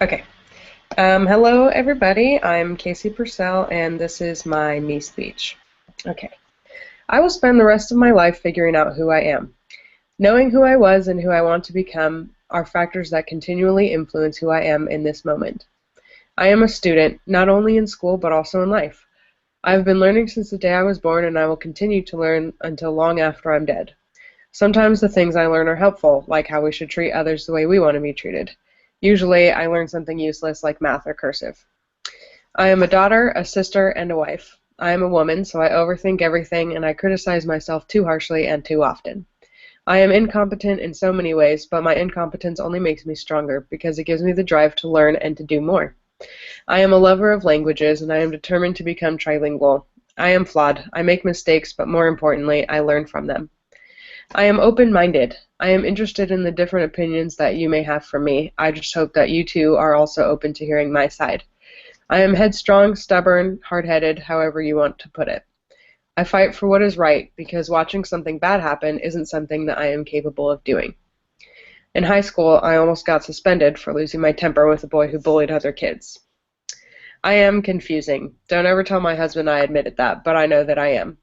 Okay. Hello, everybody. I'm Casey Purcell, and this is my me speech. Okay. I will spend the rest of my life figuring out who I am. Knowing who I was and who I want to become are factors that continually influence who I am in this moment. I am a student, not only in school, but also in life. I have been learning since the day I was born, and I will continue to learn until long after I'm dead. Sometimes the things I learn are helpful, like how we should treat others the way we want to be treated. Usually, I learn something useless like math or cursive. I am a daughter, a sister, and a wife. I am a woman, so I overthink everything and I criticize myself too harshly and too often. I am incompetent in so many ways, but my incompetence only makes me stronger because it gives me the drive to learn and to do more. I am a lover of languages and I am determined to become trilingual. I am flawed. I make mistakes, but more importantly, I learn from them. I am open-minded. I am interested in the different opinions that you may have for me. I just hope that you too are also open to hearing my side. I am headstrong, stubborn, hard-headed, however you want to put it. I fight for what is right because watching something bad happen isn't something that I am capable of doing. In high school, I almost got suspended for losing my temper with a boy who bullied other kids. I am confusing. Don't ever tell my husband I admitted that, but I know that I am.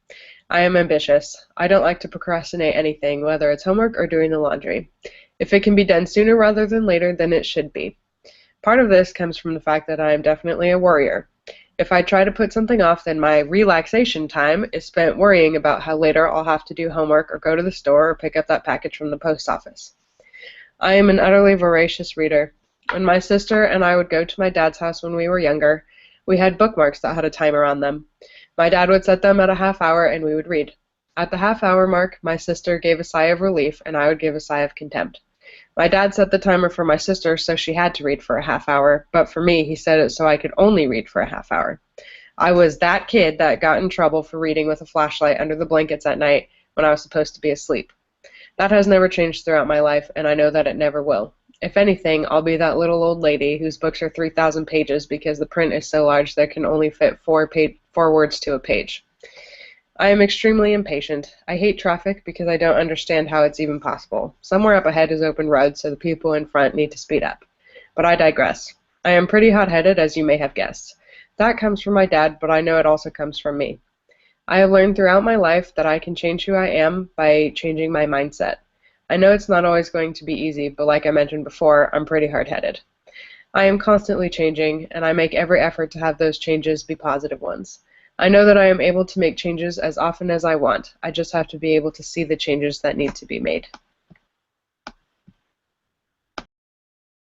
I am ambitious. I don't like to procrastinate anything, whether it's homework or doing the laundry. If it can be done sooner rather than later, then it should be. Part of this comes from the fact that I am definitely a worrier. If I try to put something off, then my relaxation time is spent worrying about how later I'll have to do homework or go to the store or pick up that package from the post office. I am an utterly voracious reader. When my sister and I would go to my dad's house when we were younger, we had bookmarks that had a timer on them. My dad would set them at a half hour and we would read. At the half hour mark, my sister gave a sigh of relief and I would give a sigh of contempt. My dad set the timer for my sister so she had to read for a half hour, but for me, he set it so I could only read for a half hour. I was that kid that got in trouble for reading with a flashlight under the blankets at night when I was supposed to be asleep. That has never changed throughout my life, and I know that it never will. If anything, I'll be that little old lady whose books are 3,000 pages because the print is so large there can only fit four words to a page. I am extremely impatient. I hate traffic because I don't understand how it's even possible. Somewhere up ahead is open road, so the people in front need to speed up. But I digress. I am pretty hot-headed, as you may have guessed. That comes from my dad, but I know it also comes from me. I have learned throughout my life that I can change who I am by changing my mindset. I know it's not always going to be easy, but like I mentioned before, I'm pretty hard-headed. I am constantly changing, and I make every effort to have those changes be positive ones. I know that I am able to make changes as often as I want. I just have to be able to see the changes that need to be made.